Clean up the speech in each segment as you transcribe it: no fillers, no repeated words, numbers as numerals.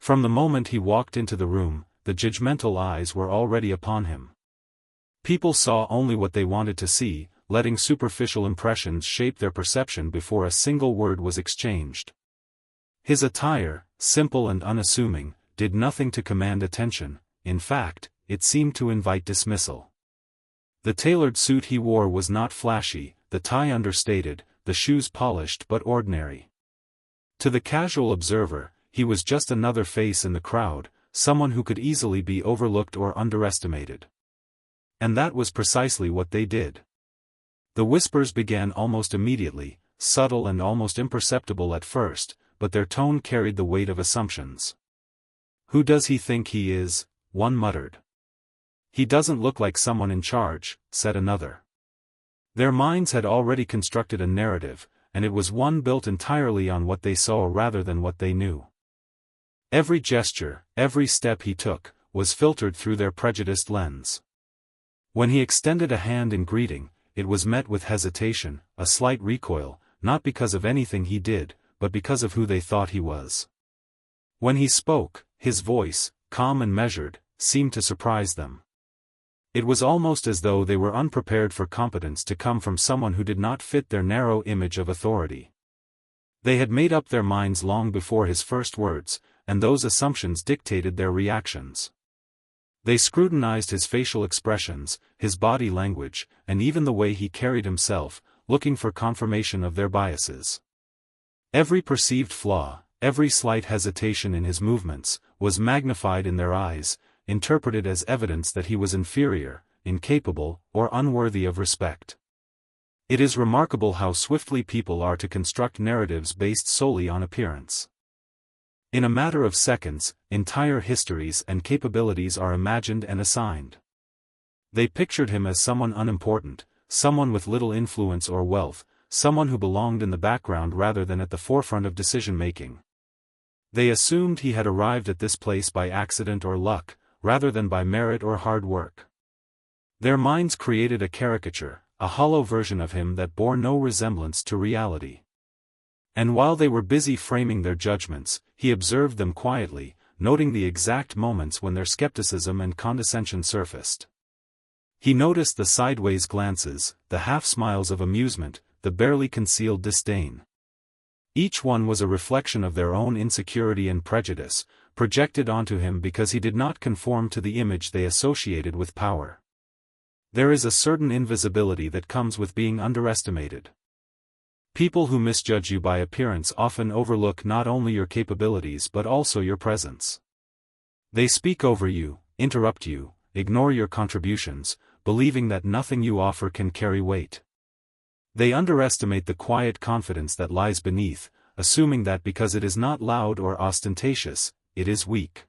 From the moment he walked into the room, the judgmental eyes were already upon him. People saw only what they wanted to see, letting superficial impressions shape their perception before a single word was exchanged. His attire, simple and unassuming, did nothing to command attention. In fact, it seemed to invite dismissal. The tailored suit he wore was not flashy, the tie understated, the shoes polished but ordinary. To the casual observer, he was just another face in the crowd, someone who could easily be overlooked or underestimated. And that was precisely what they did. The whispers began almost immediately, subtle and almost imperceptible at first, but their tone carried the weight of assumptions. "Who does he think he is?" one muttered. "He doesn't look like someone in charge," said another. Their minds had already constructed a narrative, and it was one built entirely on what they saw rather than what they knew. Every gesture, every step he took, was filtered through their prejudiced lens. When he extended a hand in greeting, it was met with hesitation, a slight recoil, not because of anything he did, but because of who they thought he was. When he spoke, his voice, calm and measured, seemed to surprise them. It was almost as though they were unprepared for competence to come from someone who did not fit their narrow image of authority. They had made up their minds long before his first words, and those assumptions dictated their reactions. They scrutinized his facial expressions, his body language, and even the way he carried himself, looking for confirmation of their biases. Every perceived flaw, every slight hesitation in his movements, was magnified in their eyes, interpreted as evidence that he was inferior, incapable, or unworthy of respect. It is remarkable how swiftly people are to construct narratives based solely on appearance. In a matter of seconds, entire histories and capabilities are imagined and assigned. They pictured him as someone unimportant, someone with little influence or wealth, someone who belonged in the background rather than at the forefront of decision-making. They assumed he had arrived at this place by accident or luck, rather than by merit or hard work. Their minds created a caricature, a hollow version of him that bore no resemblance to reality. And while they were busy framing their judgments, he observed them quietly, noting the exact moments when their skepticism and condescension surfaced. He noticed the sideways glances, the half-smiles of amusement, the barely concealed disdain. Each one was a reflection of their own insecurity and prejudice, projected onto him because he did not conform to the image they associated with power. There is a certain invisibility that comes with being underestimated. People who misjudge you by appearance often overlook not only your capabilities but also your presence. They speak over you, interrupt you, ignore your contributions, believing that nothing you offer can carry weight. They underestimate the quiet confidence that lies beneath, assuming that because it is not loud or ostentatious, it is weak.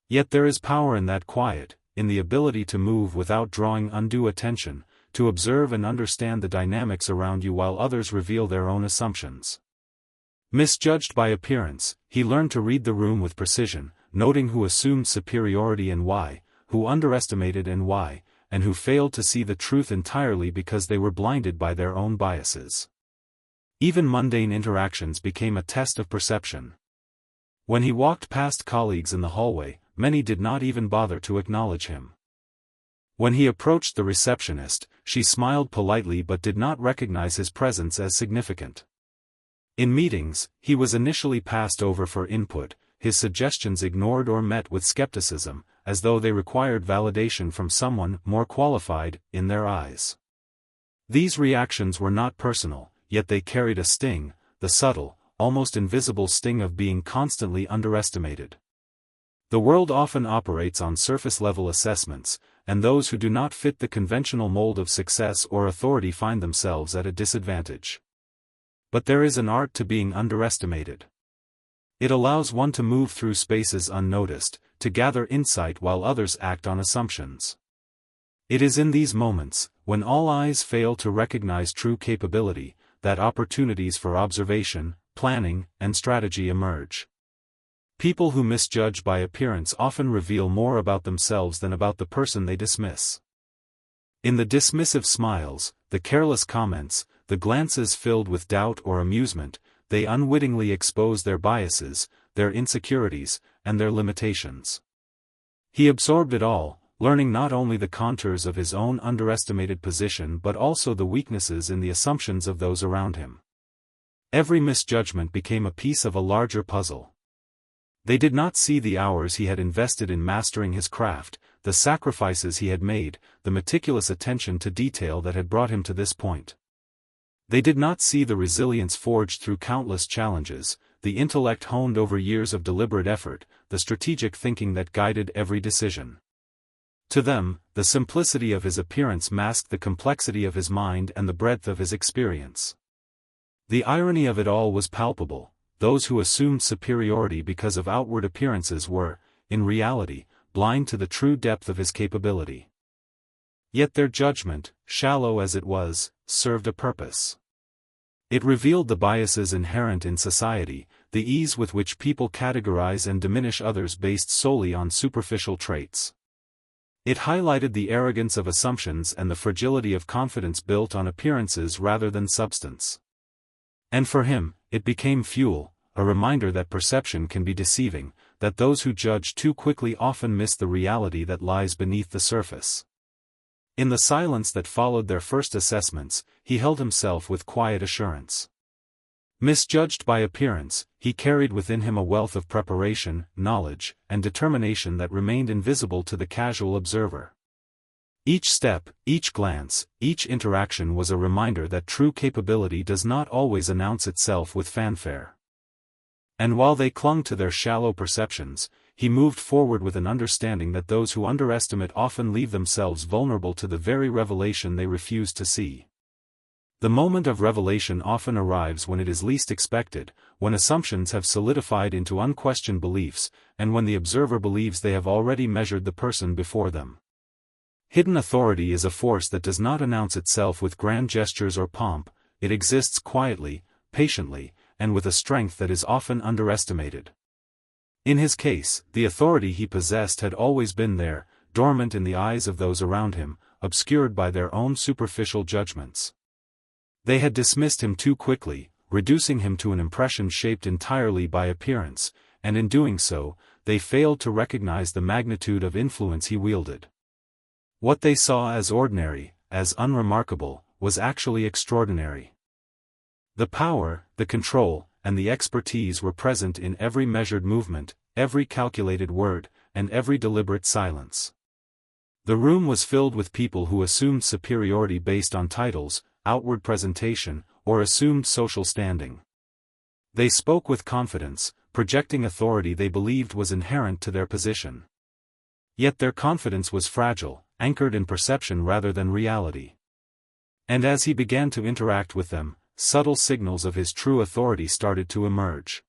Yet there is power in that quiet, in the ability to move without drawing undue attention, to observe and understand the dynamics around you while others reveal their own assumptions. Misjudged by appearance, he learned to read the room with precision, noting who assumed superiority and why, who underestimated and why, and who failed to see the truth entirely because they were blinded by their own biases. Even mundane interactions became a test of perception. When he walked past colleagues in the hallway, many did not even bother to acknowledge him. When he approached the receptionist, she smiled politely but did not recognize his presence as significant. In meetings, he was initially passed over for input, his suggestions ignored or met with skepticism, as though they required validation from someone more qualified, in their eyes. These reactions were not personal, yet they carried a sting, the subtle, almost invisible sting of being constantly underestimated. The world often operates on surface-level assessments, and those who do not fit the conventional mold of success or authority find themselves at a disadvantage. But there is an art to being underestimated. It allows one to move through spaces unnoticed, to gather insight while others act on assumptions. It is in these moments, when all eyes fail to recognize true capability, that opportunities for observation, planning, and strategy emerge. People who misjudge by appearance often reveal more about themselves than about the person they dismiss. In the dismissive smiles, the careless comments, the glances filled with doubt or amusement, they unwittingly expose their biases, their insecurities, and their limitations. He absorbed it all, learning not only the contours of his own underestimated position but also the weaknesses in the assumptions of those around him. Every misjudgment became a piece of a larger puzzle. They did not see the hours he had invested in mastering his craft, the sacrifices he had made, the meticulous attention to detail that had brought him to this point. They did not see the resilience forged through countless challenges, the intellect honed over years of deliberate effort, the strategic thinking that guided every decision. To them, the simplicity of his appearance masked the complexity of his mind and the breadth of his experience. The irony of it all was palpable. Those who assumed superiority because of outward appearances were, in reality, blind to the true depth of his capability. Yet their judgment, shallow as it was, served a purpose. It revealed the biases inherent in society, the ease with which people categorize and diminish others based solely on superficial traits. It highlighted the arrogance of assumptions and the fragility of confidence built on appearances rather than substance. And for him, it became fuel, a reminder that perception can be deceiving, that those who judge too quickly often miss the reality that lies beneath the surface. In the silence that followed their first assessments, he held himself with quiet assurance. Misjudged by appearance, he carried within him a wealth of preparation, knowledge, and determination that remained invisible to the casual observer. Each step, each glance, each interaction was a reminder that true capability does not always announce itself with fanfare. And while they clung to their shallow perceptions, he moved forward with an understanding that those who underestimate often leave themselves vulnerable to the very revelation they refuse to see. The moment of revelation often arrives when it is least expected, when assumptions have solidified into unquestioned beliefs, and when the observer believes they have already measured the person before them. Hidden authority is a force that does not announce itself with grand gestures or pomp. It exists quietly, patiently, and with a strength that is often underestimated. In his case, the authority he possessed had always been there, dormant in the eyes of those around him, obscured by their own superficial judgments. They had dismissed him too quickly, reducing him to an impression shaped entirely by appearance, and in doing so, they failed to recognize the magnitude of influence he wielded. What they saw as ordinary, as unremarkable, was actually extraordinary. The power, the control, and the expertise were present in every measured movement, every calculated word, and every deliberate silence. The room was filled with people who assumed superiority based on titles, outward presentation, or assumed social standing. They spoke with confidence, projecting authority they believed was inherent to their position. Yet their confidence was fragile, anchored in perception rather than reality. And as he began to interact with them, subtle signals of his true authority started to emerge.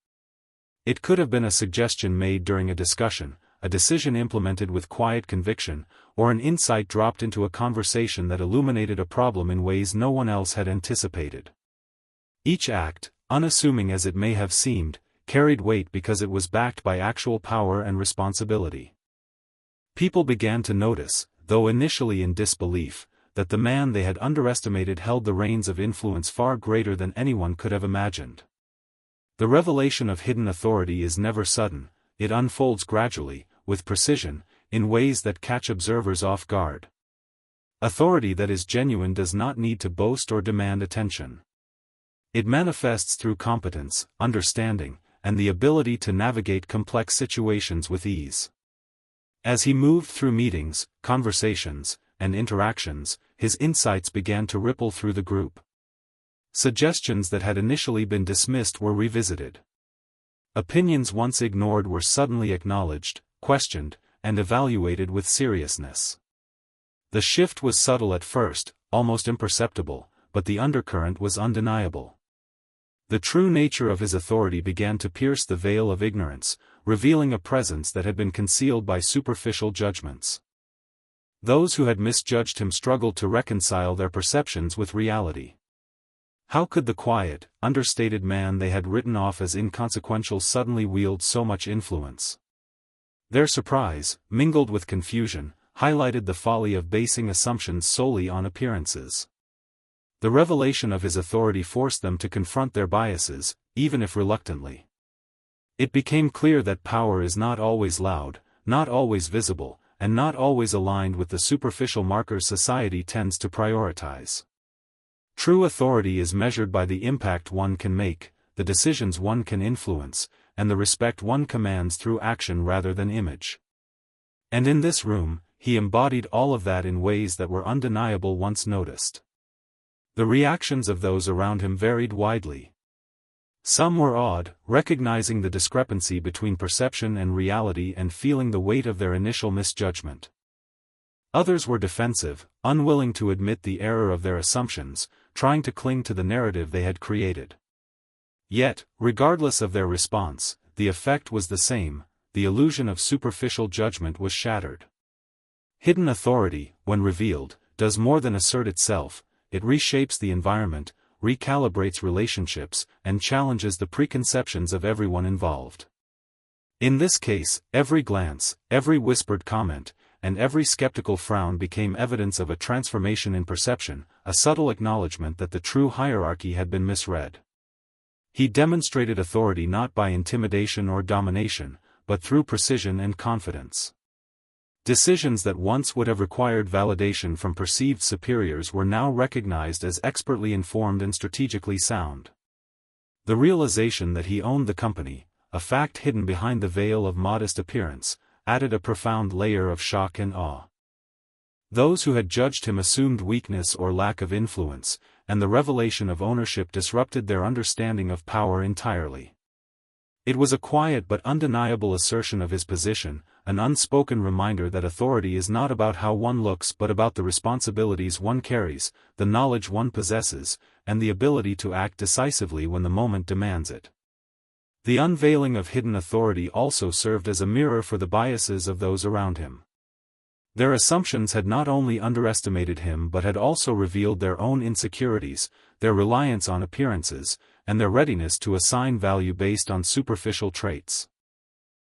It could have been a suggestion made during a discussion, a decision implemented with quiet conviction, or an insight dropped into a conversation that illuminated a problem in ways no one else had anticipated. Each act, unassuming as it may have seemed, carried weight because it was backed by actual power and responsibility. People began to notice, though initially in disbelief, that the man they had underestimated held the reins of influence far greater than anyone could have imagined. The revelation of hidden authority is never sudden, it unfolds gradually, with precision, in ways that catch observers off guard. Authority that is genuine does not need to boast or demand attention. It manifests through competence, understanding, and the ability to navigate complex situations with ease. As he moved through meetings, conversations, and interactions, his insights began to ripple through the group. Suggestions that had initially been dismissed were revisited. Opinions once ignored were suddenly acknowledged, questioned, and evaluated with seriousness. The shift was subtle at first, almost imperceptible, but the undercurrent was undeniable. The true nature of his authority began to pierce the veil of ignorance, revealing a presence that had been concealed by superficial judgments. Those who had misjudged him struggled to reconcile their perceptions with reality. How could the quiet, understated man they had written off as inconsequential suddenly wield so much influence? Their surprise, mingled with confusion, highlighted the folly of basing assumptions solely on appearances. The revelation of his authority forced them to confront their biases, even if reluctantly. It became clear that power is not always loud, not always visible, and not always aligned with the superficial markers society tends to prioritize. True authority is measured by the impact one can make, the decisions one can influence, and the respect one commands through action rather than image. And in this room, he embodied all of that in ways that were undeniable once noticed. The reactions of those around him varied widely. Some were awed, recognizing the discrepancy between perception and reality and feeling the weight of their initial misjudgment. Others were defensive, unwilling to admit the error of their assumptions, trying to cling to the narrative they had created. Yet, regardless of their response, the effect was the same: the illusion of superficial judgment was shattered. Hidden authority, when revealed, does more than assert itself, it reshapes the environment, recalibrates relationships, and challenges the preconceptions of everyone involved. In this case, every glance, every whispered comment, and every skeptical frown became evidence of a transformation in perception, a subtle acknowledgement that the true hierarchy had been misread. He demonstrated authority not by intimidation or domination, but through precision and confidence. Decisions that once would have required validation from perceived superiors were now recognized as expertly informed and strategically sound. The realization that he owned the company, a fact hidden behind the veil of modest appearance, added a profound layer of shock and awe. Those who had judged him assumed weakness or lack of influence, and the revelation of ownership disrupted their understanding of power entirely. It was a quiet but undeniable assertion of his position, an unspoken reminder that authority is not about how one looks but about the responsibilities one carries, the knowledge one possesses, and the ability to act decisively when the moment demands it. The unveiling of hidden authority also served as a mirror for the biases of those around him. Their assumptions had not only underestimated him but had also revealed their own insecurities, their reliance on appearances, and their readiness to assign value based on superficial traits.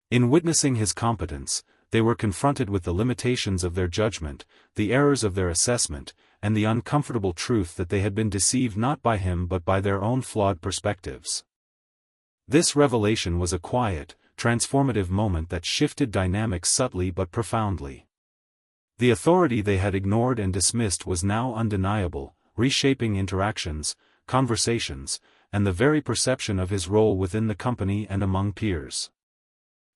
In witnessing his competence, they were confronted with the limitations of their judgment, the errors of their assessment, and the uncomfortable truth that they had been deceived not by him but by their own flawed perspectives. This revelation was a quiet, transformative moment that shifted dynamics subtly but profoundly. The authority they had ignored and dismissed was now undeniable, reshaping interactions, conversations, and the very perception of his role within the company and among peers.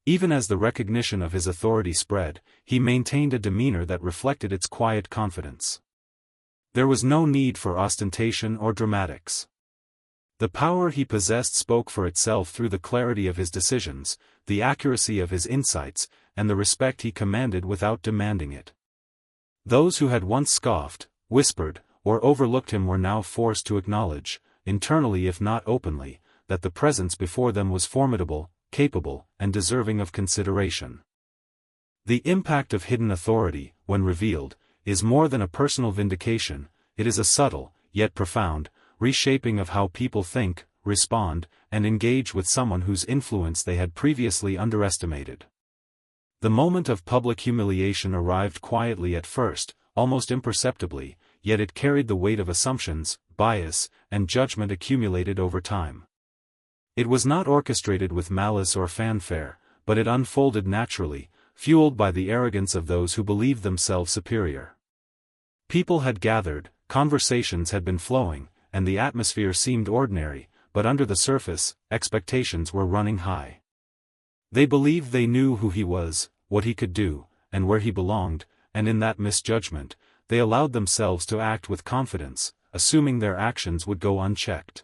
Even as the recognition of his authority spread, he maintained a demeanor that reflected its quiet confidence. There was no need for ostentation or dramatics. The power he possessed spoke for itself through the clarity of his decisions, the accuracy of his insights, and the respect he commanded without demanding it. Those who had once scoffed, whispered, or overlooked him were now forced to acknowledge, internally if not openly, that the presence before them was formidable, capable, and deserving of consideration. The impact of hidden authority, when revealed, is more than a personal vindication, it is a subtle, yet profound, reshaping of how people think, respond, and engage with someone whose influence they had previously underestimated. The moment of public humiliation arrived quietly at first, almost imperceptibly, yet it carried the weight of assumptions, bias, and judgment accumulated over time. It was not orchestrated with malice or fanfare, but it unfolded naturally, fueled by the arrogance of those who believed themselves superior. People had gathered, conversations had been flowing, and the atmosphere seemed ordinary, but under the surface, expectations were running high. They believed they knew who he was, what he could do, and where he belonged, and in that misjudgment, they allowed themselves to act with confidence, assuming their actions would go unchecked.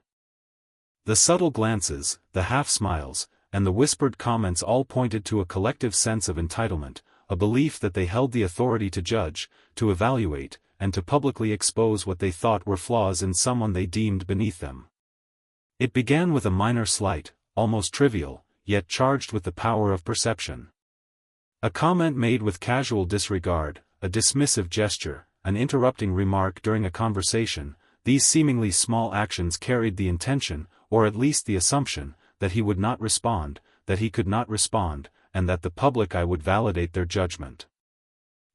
The subtle glances, the half-smiles, and the whispered comments all pointed to a collective sense of entitlement, a belief that they held the authority to judge, to evaluate, and to publicly expose what they thought were flaws in someone they deemed beneath them. It began with a minor slight, almost trivial, yet charged with the power of perception. A comment made with casual disregard, a dismissive gesture, an interrupting remark during a conversation, these seemingly small actions carried the intention, or at least the assumption, that he would not respond, that he could not respond, and that the public eye would validate their judgment.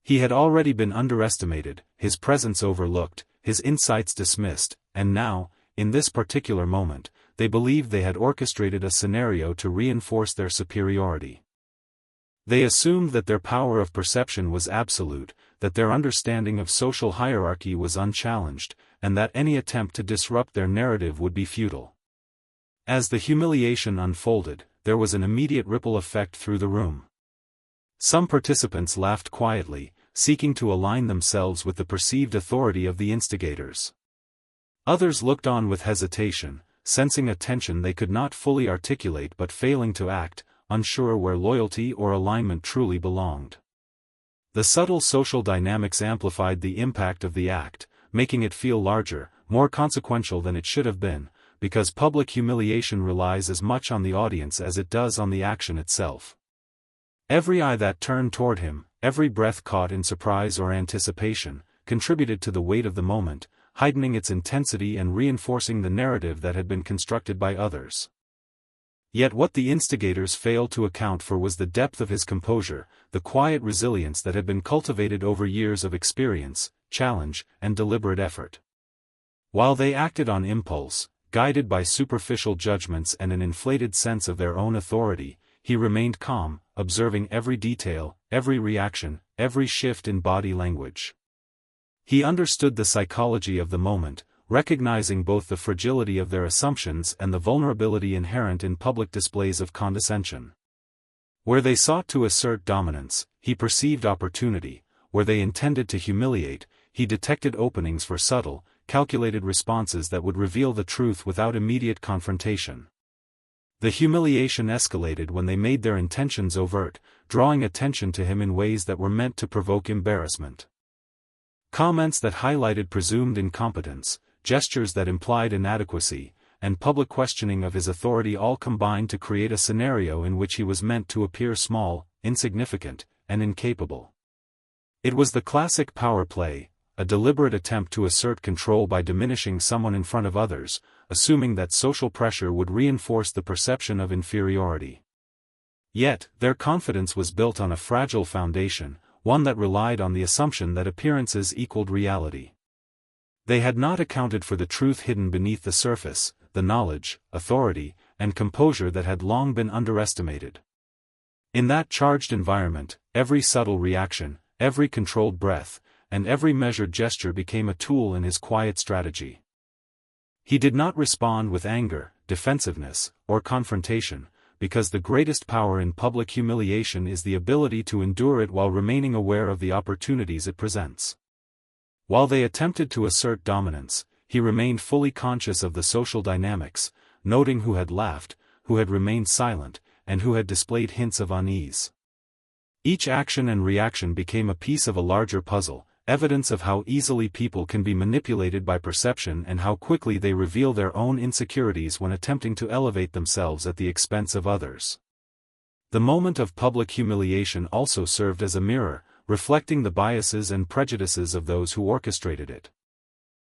He had already been underestimated, his presence overlooked, his insights dismissed, and now, in this particular moment, they believed they had orchestrated a scenario to reinforce their superiority. They assumed that their power of perception was absolute, that their understanding of social hierarchy was unchallenged, and that any attempt to disrupt their narrative would be futile. As the humiliation unfolded, there was an immediate ripple effect through the room. Some participants laughed quietly, seeking to align themselves with the perceived authority of the instigators. Others looked on with hesitation, sensing a tension they could not fully articulate but failing to act, unsure where loyalty or alignment truly belonged. The subtle social dynamics amplified the impact of the act, making it feel larger, more consequential than it should have been, because public humiliation relies as much on the audience as it does on the action itself. Every eye that turned toward him, every breath caught in surprise or anticipation, contributed to the weight of the moment, heightening its intensity and reinforcing the narrative that had been constructed by others. Yet what the instigators failed to account for was the depth of his composure, the quiet resilience that had been cultivated over years of experience, challenge, and deliberate effort. While they acted on impulse, guided by superficial judgments and an inflated sense of their own authority, he remained calm, observing every detail, every reaction, every shift in body language. He understood the psychology of the moment, recognizing both the fragility of their assumptions and the vulnerability inherent in public displays of condescension. Where they sought to assert dominance, he perceived opportunity; where they intended to humiliate, he detected openings for subtle, calculated responses that would reveal the truth without immediate confrontation. The humiliation escalated when they made their intentions overt, drawing attention to him in ways that were meant to provoke embarrassment. Comments that highlighted presumed incompetence, gestures that implied inadequacy, and public questioning of his authority all combined to create a scenario in which he was meant to appear small, insignificant, and incapable. It was the classic power play, a deliberate attempt to assert control by diminishing someone in front of others, assuming that social pressure would reinforce the perception of inferiority. Yet, their confidence was built on a fragile foundation, one that relied on the assumption that appearances equaled reality. They had not accounted for the truth hidden beneath the surface, the knowledge, authority, and composure that had long been underestimated. In that charged environment, every subtle reaction, every controlled breath, and every measured gesture became a tool in his quiet strategy. He did not respond with anger, defensiveness, or confrontation, because the greatest power in public humiliation is the ability to endure it while remaining aware of the opportunities it presents. While they attempted to assert dominance, he remained fully conscious of the social dynamics, noting who had laughed, who had remained silent, and who had displayed hints of unease. Each action and reaction became a piece of a larger puzzle, evidence of how easily people can be manipulated by perception and how quickly they reveal their own insecurities when attempting to elevate themselves at the expense of others. The moment of public humiliation also served as a mirror, reflecting the biases and prejudices of those who orchestrated it.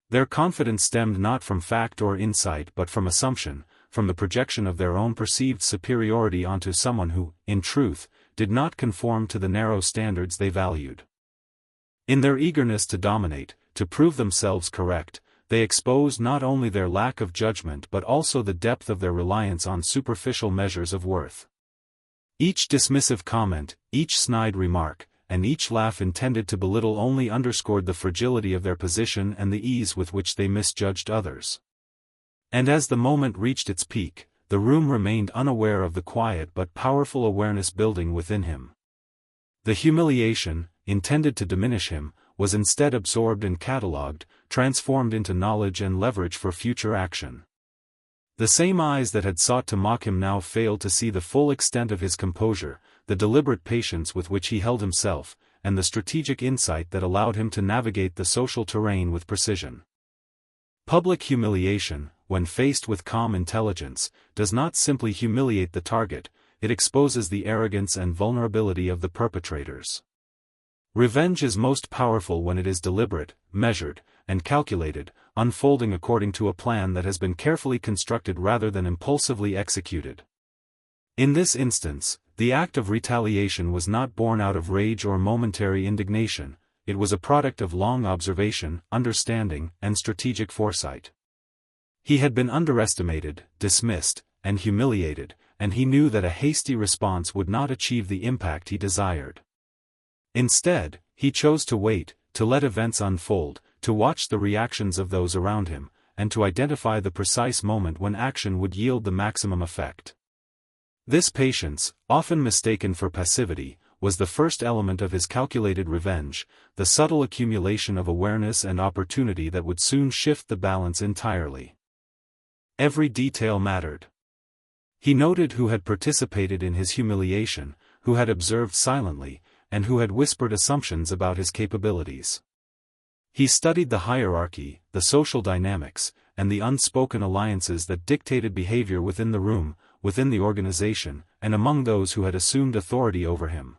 Their confidence stemmed not from fact or insight but from assumption, from the projection of their own perceived superiority onto someone who, in truth, did not conform to the narrow standards they valued. In their eagerness to dominate, to prove themselves correct, they exposed not only their lack of judgment but also the depth of their reliance on superficial measures of worth. Each dismissive comment, each snide remark, and each laugh intended to belittle only underscored the fragility of their position and the ease with which they misjudged others. And as the moment reached its peak, the room remained unaware of the quiet but powerful awareness building within him. The humiliation, intended to diminish him, was instead absorbed and catalogued, transformed into knowledge and leverage for future action. The same eyes that had sought to mock him now failed to see the full extent of his composure, the deliberate patience with which he held himself, and the strategic insight that allowed him to navigate the social terrain with precision. Public humiliation, when faced with calm intelligence, does not simply humiliate the target, it exposes the arrogance and vulnerability of the perpetrators. Revenge is most powerful when it is deliberate, measured, and calculated, unfolding according to a plan that has been carefully constructed rather than impulsively executed. In this instance, the act of retaliation was not born out of rage or momentary indignation, it was a product of long observation, understanding, and strategic foresight. He had been underestimated, dismissed, and humiliated, and he knew that a hasty response would not achieve the impact he desired. Instead, he chose to wait, to let events unfold, to watch the reactions of those around him, and to identify the precise moment when action would yield the maximum effect. This patience, often mistaken for passivity, was the first element of his calculated revenge, the subtle accumulation of awareness and opportunity that would soon shift the balance entirely. Every detail mattered. He noted who had participated in his humiliation, who had observed silently, and who had whispered assumptions about his capabilities. He studied the hierarchy, the social dynamics, and the unspoken alliances that dictated behavior within the room, within the organization, and among those who had assumed authority over him.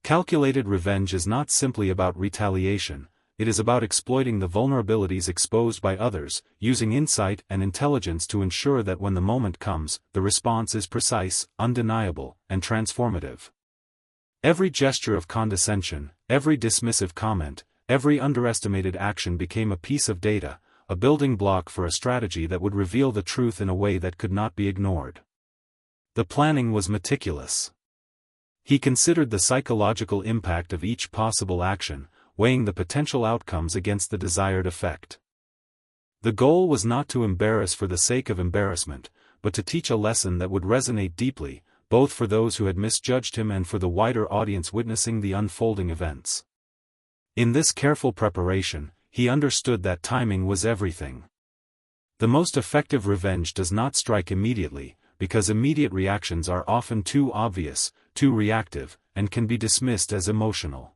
Calculated revenge is not simply about retaliation, it is about exploiting the vulnerabilities exposed by others, using insight and intelligence to ensure that when the moment comes, the response is precise, undeniable, and transformative. Every gesture of condescension, every dismissive comment, every underestimated action became a piece of data, a building block for a strategy that would reveal the truth in a way that could not be ignored. The planning was meticulous. He considered the psychological impact of each possible action, weighing the potential outcomes against the desired effect. The goal was not to embarrass for the sake of embarrassment, but to teach a lesson that would resonate deeply, both for those who had misjudged him and for the wider audience witnessing the unfolding events. In this careful preparation, he understood that timing was everything. The most effective revenge does not strike immediately, because immediate reactions are often too obvious, too reactive, and can be dismissed as emotional.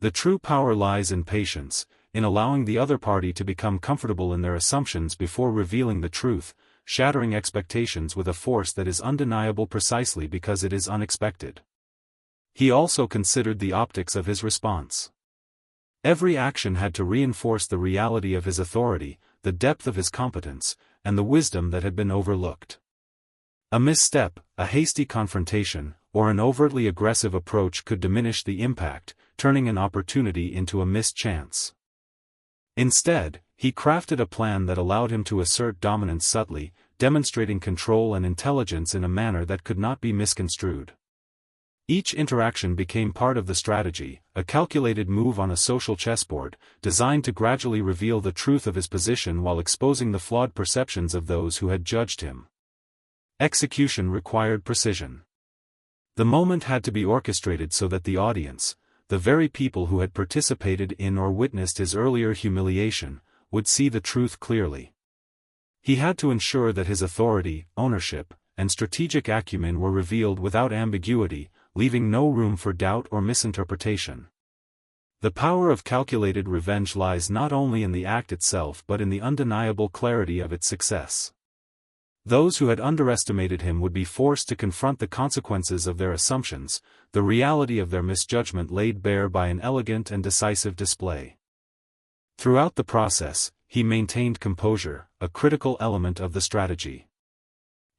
The true power lies in patience, in allowing the other party to become comfortable in their assumptions before revealing the truth, shattering expectations with a force that is undeniable precisely because it is unexpected. He also considered the optics of his response. Every action had to reinforce the reality of his authority, the depth of his competence, and the wisdom that had been overlooked. A misstep, a hasty confrontation, or an overtly aggressive approach could diminish the impact, turning an opportunity into a missed chance. Instead, he crafted a plan that allowed him to assert dominance subtly, demonstrating control and intelligence in a manner that could not be misconstrued. Each interaction became part of the strategy, a calculated move on a social chessboard, designed to gradually reveal the truth of his position while exposing the flawed perceptions of those who had judged him. Execution required precision. The moment had to be orchestrated so that the audience, the very people who had participated in or witnessed his earlier humiliation, would see the truth clearly. He had to ensure that his authority, ownership, and strategic acumen were revealed without ambiguity, leaving no room for doubt or misinterpretation. The power of calculated revenge lies not only in the act itself but in the undeniable clarity of its success. Those who had underestimated him would be forced to confront the consequences of their assumptions, the reality of their misjudgment laid bare by an elegant and decisive display. Throughout the process, he maintained composure, a critical element of the strategy.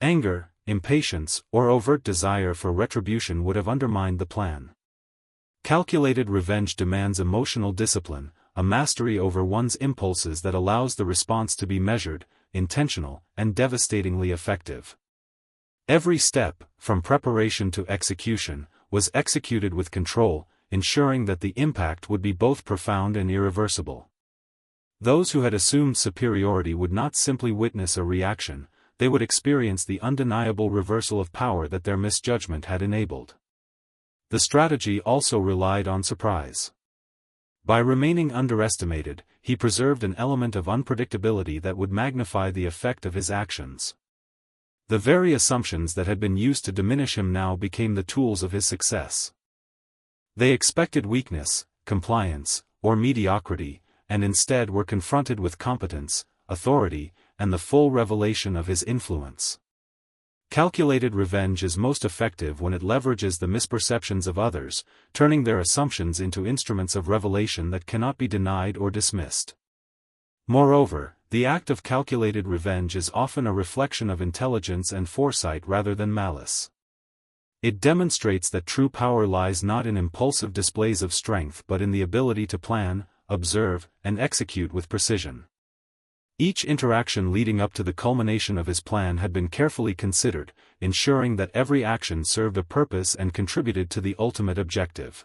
Anger, impatience, or overt desire for retribution would have undermined the plan. Calculated revenge demands emotional discipline, a mastery over one's impulses that allows the response to be measured, intentional, and devastatingly effective. Every step, from preparation to execution, was executed with control, ensuring that the impact would be both profound and irreversible. Those who had assumed superiority would not simply witness a reaction, they would experience the undeniable reversal of power that their misjudgment had enabled. The strategy also relied on surprise. By remaining underestimated, he preserved an element of unpredictability that would magnify the effect of his actions. The very assumptions that had been used to diminish him now became the tools of his success. They expected weakness, compliance, or mediocrity, and instead were confronted with competence, authority, and the full revelation of his influence. Calculated revenge is most effective when it leverages the misperceptions of others, turning their assumptions into instruments of revelation that cannot be denied or dismissed. Moreover, the act of calculated revenge is often a reflection of intelligence and foresight rather than malice. It demonstrates that true power lies not in impulsive displays of strength but in the ability to plan, observe, and execute with precision. Each interaction leading up to the culmination of his plan had been carefully considered, ensuring that every action served a purpose and contributed to the ultimate objective.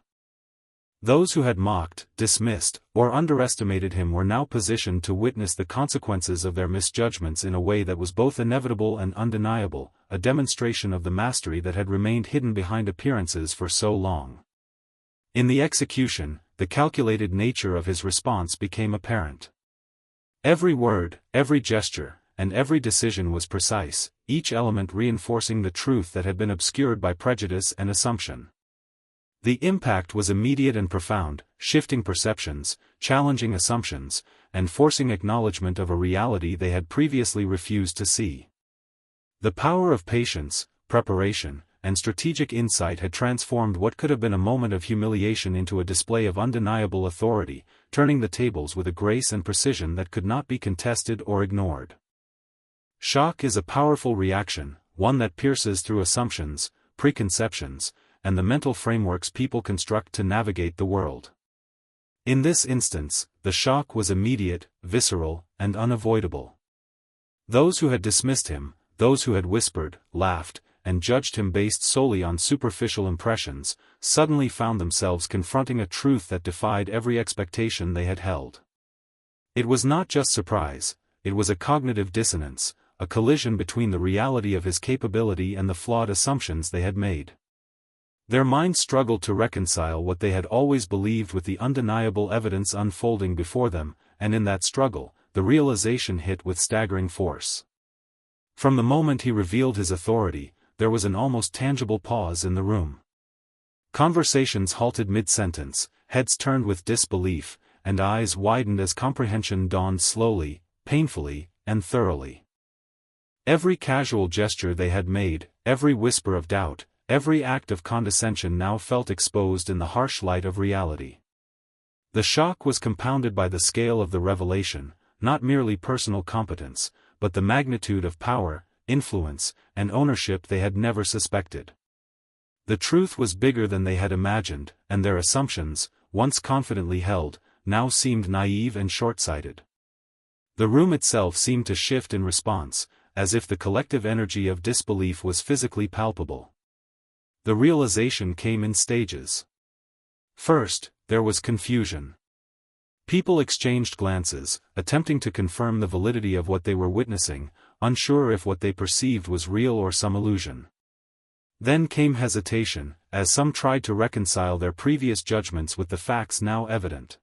Those who had mocked, dismissed, or underestimated him were now positioned to witness the consequences of their misjudgments in a way that was both inevitable and undeniable, a demonstration of the mastery that had remained hidden behind appearances for so long. In the execution, the calculated nature of his response became apparent. Every word, every gesture, and every decision was precise, each element reinforcing the truth that had been obscured by prejudice and assumption. The impact was immediate and profound, shifting perceptions, challenging assumptions, and forcing acknowledgement of a reality they had previously refused to see. The power of patience, preparation, and strategic insight had transformed what could have been a moment of humiliation into a display of undeniable authority, turning the tables with a grace and precision that could not be contested or ignored. Shock is a powerful reaction, one that pierces through assumptions, preconceptions, and the mental frameworks people construct to navigate the world. In this instance, the shock was immediate, visceral, and unavoidable. Those who had dismissed him, those who had whispered, laughed, and judged him based solely on superficial impressions, suddenly found themselves confronting a truth that defied every expectation they had held. It was not just surprise, it was a cognitive dissonance, a collision between the reality of his capability and the flawed assumptions they had made. Their minds struggled to reconcile what they had always believed with the undeniable evidence unfolding before them, and in that struggle, the realization hit with staggering force. From the moment he revealed his authority, there was an almost tangible pause in the room. Conversations halted mid-sentence, heads turned with disbelief, and eyes widened as comprehension dawned slowly, painfully, and thoroughly. Every casual gesture they had made, every whisper of doubt, every act of condescension now felt exposed in the harsh light of reality. The shock was compounded by the scale of the revelation, not merely personal competence, but the magnitude of power, influence, and ownership they had never suspected. The truth was bigger than they had imagined, and their assumptions, once confidently held, now seemed naive and short-sighted. The room itself seemed to shift in response, as if the collective energy of disbelief was physically palpable. The realization came in stages. First, there was confusion. People exchanged glances, attempting to confirm the validity of what they were witnessing, unsure if what they perceived was real or some illusion. Then came hesitation, as some tried to reconcile their previous judgments with the facts now evident.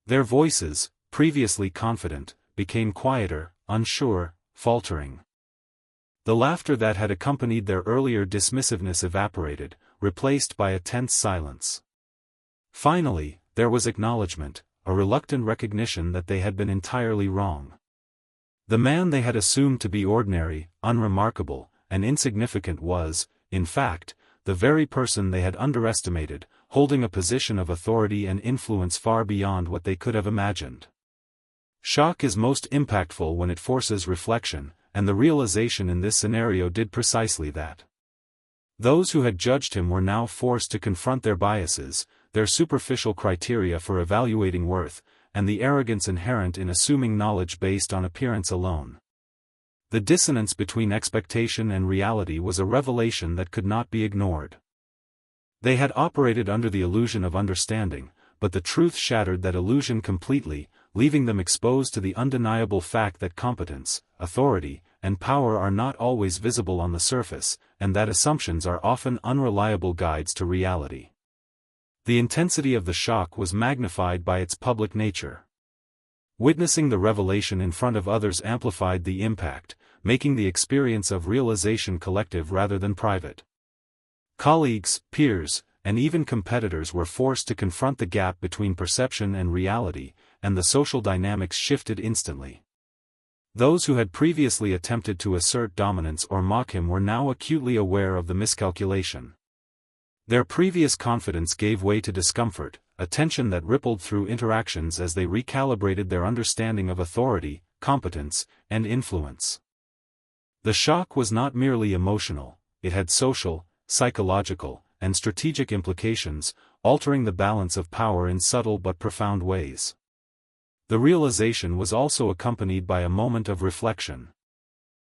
Their voices, previously confident, became quieter, unsure, faltering. The laughter that had accompanied their earlier dismissiveness evaporated, replaced by a tense silence. Finally, there was acknowledgement, a reluctant recognition that they had been entirely wrong. The man they had assumed to be ordinary, unremarkable, and insignificant was, in fact, the very person they had underestimated, holding a position of authority and influence far beyond what they could have imagined. Shock is most impactful when it forces reflection, and the realization in this scenario did precisely that. Those who had judged him were now forced to confront their biases, their superficial criteria for evaluating worth, and the arrogance inherent in assuming knowledge based on appearance alone. The dissonance between expectation and reality was a revelation that could not be ignored. They had operated under the illusion of understanding, but the truth shattered that illusion completely, leaving them exposed to the undeniable fact that competence, authority, and power are not always visible on the surface, and that assumptions are often unreliable guides to reality. The intensity of the shock was magnified by its public nature. Witnessing the revelation in front of others amplified the impact, making the experience of realization collective rather than private. Colleagues, peers, and even competitors were forced to confront the gap between perception and reality, and the social dynamics shifted instantly. Those who had previously attempted to assert dominance or mock him were now acutely aware of the miscalculation. Their previous confidence gave way to discomfort, a tension that rippled through interactions as they recalibrated their understanding of authority, competence, and influence. The shock was not merely emotional, it had social, psychological, and strategic implications, altering the balance of power in subtle but profound ways. The realization was also accompanied by a moment of reflection.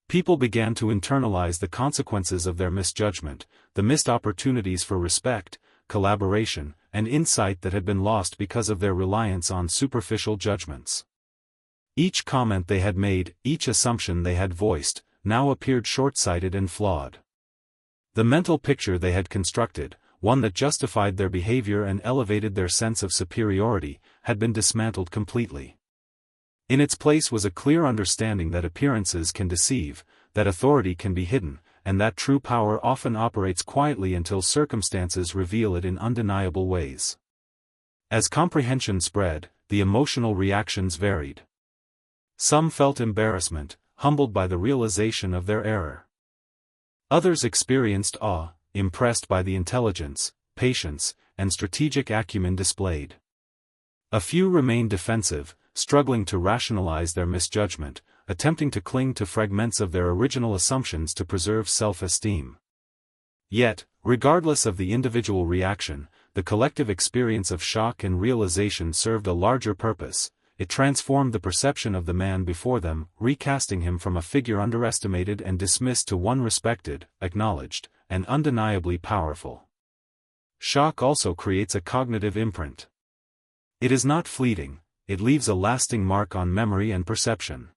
People began to internalize the consequences of their misjudgment, the missed opportunities for respect, collaboration, and insight that had been lost because of their reliance on superficial judgments. Each comment they had made, each assumption they had voiced, now appeared short-sighted and flawed. The mental picture they had constructed, one that justified their behavior and elevated their sense of superiority, had been dismantled completely. In its place was a clear understanding that appearances can deceive, that authority can be hidden, and that true power often operates quietly until circumstances reveal it in undeniable ways. As comprehension spread, the emotional reactions varied. Some felt embarrassment, humbled by the realization of their error. Others experienced awe, impressed by the intelligence, patience, and strategic acumen displayed. A few remained defensive, struggling to rationalize their misjudgment, attempting to cling to fragments of their original assumptions to preserve self-esteem. Yet, regardless of the individual reaction, the collective experience of shock and realization served a larger purpose. It transformed the perception of the man before them, recasting him from a figure underestimated and dismissed to one respected, acknowledged, and undeniably powerful. Shock also creates a cognitive imprint. It is not fleeting, it leaves a lasting mark on memory and perception.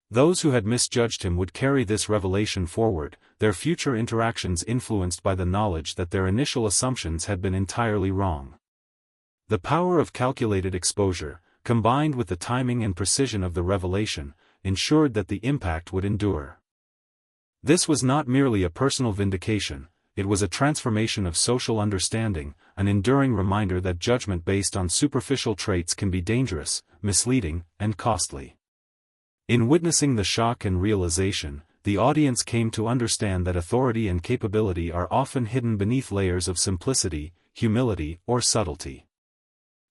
Those who had misjudged him would carry this revelation forward, their future interactions influenced by the knowledge that their initial assumptions had been entirely wrong. The power of calculated exposure, combined with the timing and precision of the revelation, ensured that the impact would endure. This was not merely a personal vindication, it was a transformation of social understanding, an enduring reminder that judgment based on superficial traits can be dangerous, misleading, and costly. In witnessing the shock and realization, the audience came to understand that authority and capability are often hidden beneath layers of simplicity, humility, or subtlety.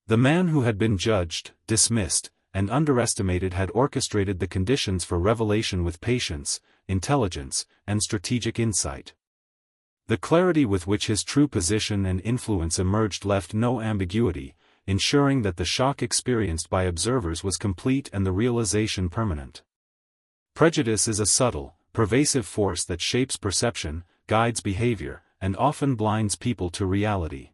The man who had been judged, dismissed, and underestimated had orchestrated the conditions for revelation with patience, intelligence, and strategic insight. The clarity with which his true position and influence emerged left no ambiguity, ensuring that the shock experienced by observers was complete and the realization permanent. Prejudice is a subtle, pervasive force that shapes perception, guides behavior, and often blinds people to reality.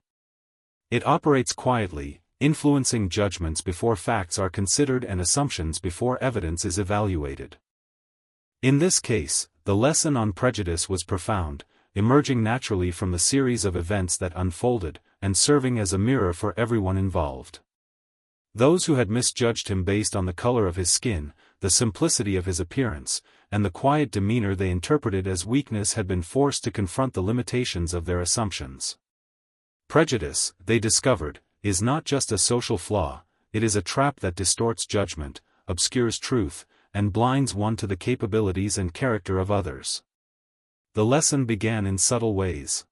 It operates quietly, influencing judgments before facts are considered and assumptions before evidence is evaluated. In this case, the lesson on prejudice was profound, emerging naturally from the series of events that unfolded, and serving as a mirror for everyone involved. Those who had misjudged him based on the color of his skin, the simplicity of his appearance, and the quiet demeanor they interpreted as weakness had been forced to confront the limitations of their assumptions. Prejudice, they discovered, is not just a social flaw, it is a trap that distorts judgment, obscures truth, and blinds one to the capabilities and character of others. The lesson began in subtle ways.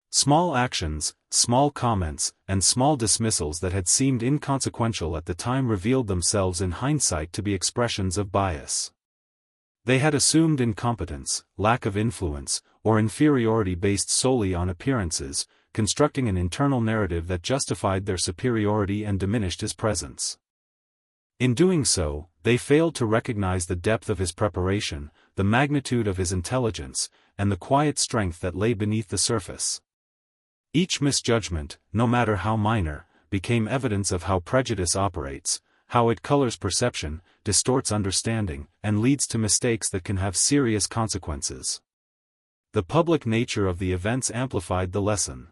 Small actions, small comments, and small dismissals that had seemed inconsequential at the time revealed themselves in hindsight to be expressions of bias. They had assumed incompetence, lack of influence, or inferiority based solely on appearances, constructing an internal narrative that justified their superiority and diminished his presence. In doing so, they failed to recognize the depth of his preparation, the magnitude of his intelligence, and the quiet strength that lay beneath the surface. Each misjudgment, no matter how minor, became evidence of how prejudice operates, how it colors perception, distorts understanding, and leads to mistakes that can have serious consequences. The public nature of the events amplified the lesson.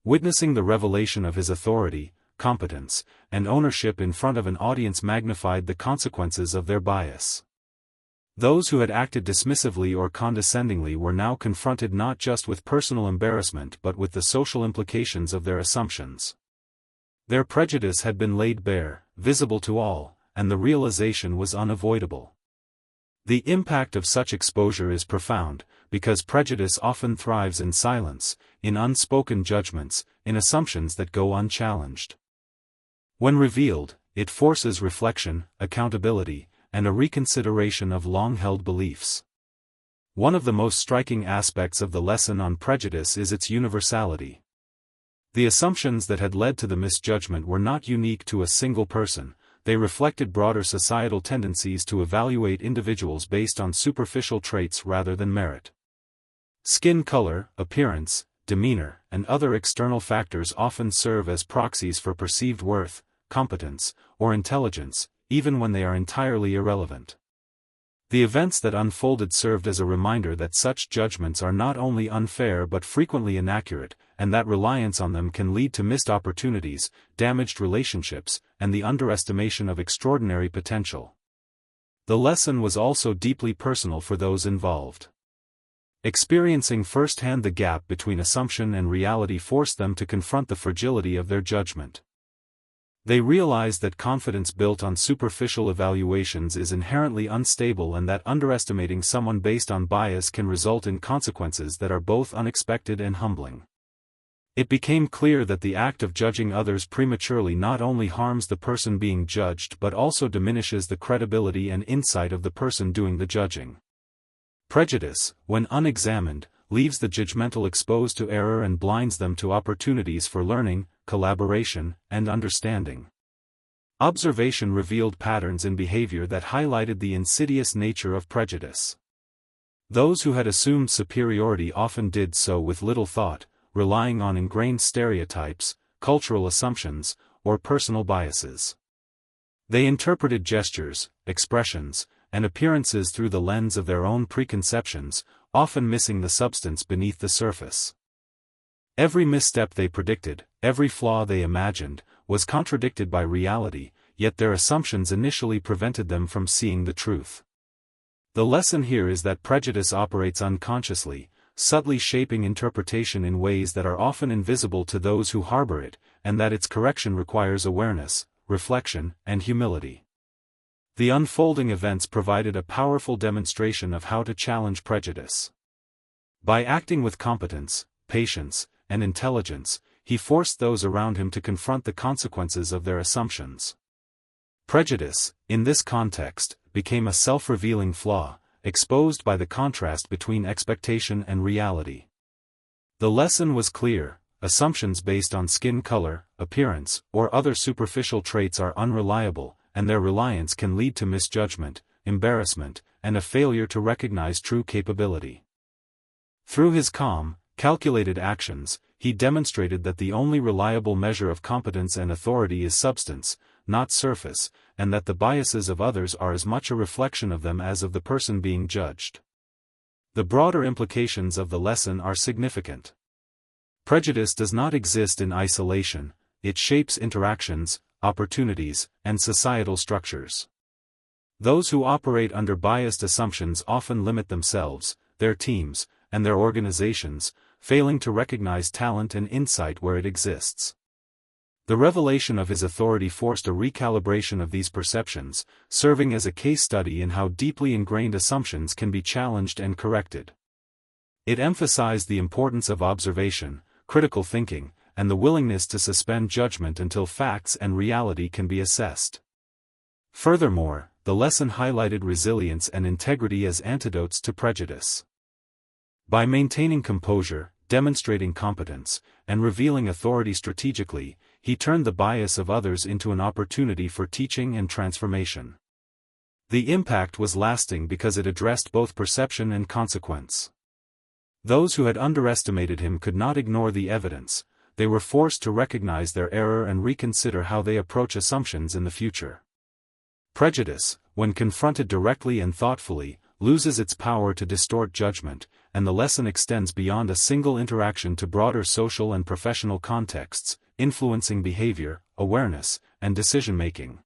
Witnessing the revelation of his authority, competence, and ownership in front of an audience magnified the consequences of their bias. Those who had acted dismissively or condescendingly were now confronted not just with personal embarrassment but with the social implications of their assumptions. Their prejudice had been laid bare, visible to all, and the realization was unavoidable. The impact of such exposure is profound, because prejudice often thrives in silence, in unspoken judgments, in assumptions that go unchallenged. When revealed, it forces reflection, accountability, and a reconsideration of long-held beliefs. One of the most striking aspects of the lesson on prejudice is its universality. The assumptions that had led to the misjudgment were not unique to a single person, they reflected broader societal tendencies to evaluate individuals based on superficial traits rather than merit. Skin color, appearance, demeanor, and other external factors often serve as proxies for perceived worth, competence, or intelligence, even when they are entirely irrelevant. The events that unfolded served as a reminder that such judgments are not only unfair but frequently inaccurate, and that reliance on them can lead to missed opportunities, damaged relationships, and the underestimation of extraordinary potential. The lesson was also deeply personal for those involved. Experiencing firsthand the gap between assumption and reality forced them to confront the fragility of their judgment. They realized that confidence built on superficial evaluations is inherently unstable and that underestimating someone based on bias can result in consequences that are both unexpected and humbling. It became clear that the act of judging others prematurely not only harms the person being judged but also diminishes the credibility and insight of the person doing the judging. Prejudice, when unexamined, leaves the judgmental exposed to error and blinds them to opportunities for learning, collaboration, and understanding. Observation revealed patterns in behavior that highlighted the insidious nature of prejudice. Those who had assumed superiority often did so with little thought, relying on ingrained stereotypes, cultural assumptions, or personal biases. They interpreted gestures, expressions, and appearances through the lens of their own preconceptions, often missing the substance beneath the surface. Every misstep they predicted, every flaw they imagined, was contradicted by reality, yet their assumptions initially prevented them from seeing the truth. The lesson here is that prejudice operates unconsciously, subtly shaping interpretation in ways that are often invisible to those who harbor it, and that its correction requires awareness, reflection, and humility. The unfolding events provided a powerful demonstration of how to challenge prejudice. By acting with competence, patience, and intelligence, he forced those around him to confront the consequences of their assumptions. Prejudice, in this context, became a self-revealing flaw, exposed by the contrast between expectation and reality. The lesson was clear: assumptions based on skin color, appearance, or other superficial traits are unreliable, and their reliance can lead to misjudgment, embarrassment, and a failure to recognize true capability. Through his calm, calculated actions, he demonstrated that the only reliable measure of competence and authority is substance, not surface, and that the biases of others are as much a reflection of them as of the person being judged. The broader implications of the lesson are significant. Prejudice does not exist in isolation, it shapes interactions, opportunities, and societal structures. Those who operate under biased assumptions often limit themselves, their teams, and their organizations, failing to recognize talent and insight where it exists. The revelation of his authority forced a recalibration of these perceptions, serving as a case study in how deeply ingrained assumptions can be challenged and corrected. It emphasized the importance of observation, critical thinking, and the willingness to suspend judgment until facts and reality can be assessed. Furthermore, the lesson highlighted resilience and integrity as antidotes to prejudice. By maintaining composure, demonstrating competence, and revealing authority strategically, he turned the bias of others into an opportunity for teaching and transformation. The impact was lasting because it addressed both perception and consequence. Those who had underestimated him could not ignore the evidence; they were forced to recognize their error and reconsider how they approach assumptions in the future. Prejudice, when confronted directly and thoughtfully, loses its power to distort judgment, and the lesson extends beyond a single interaction to broader social and professional contexts, influencing behavior, awareness, and decision-making.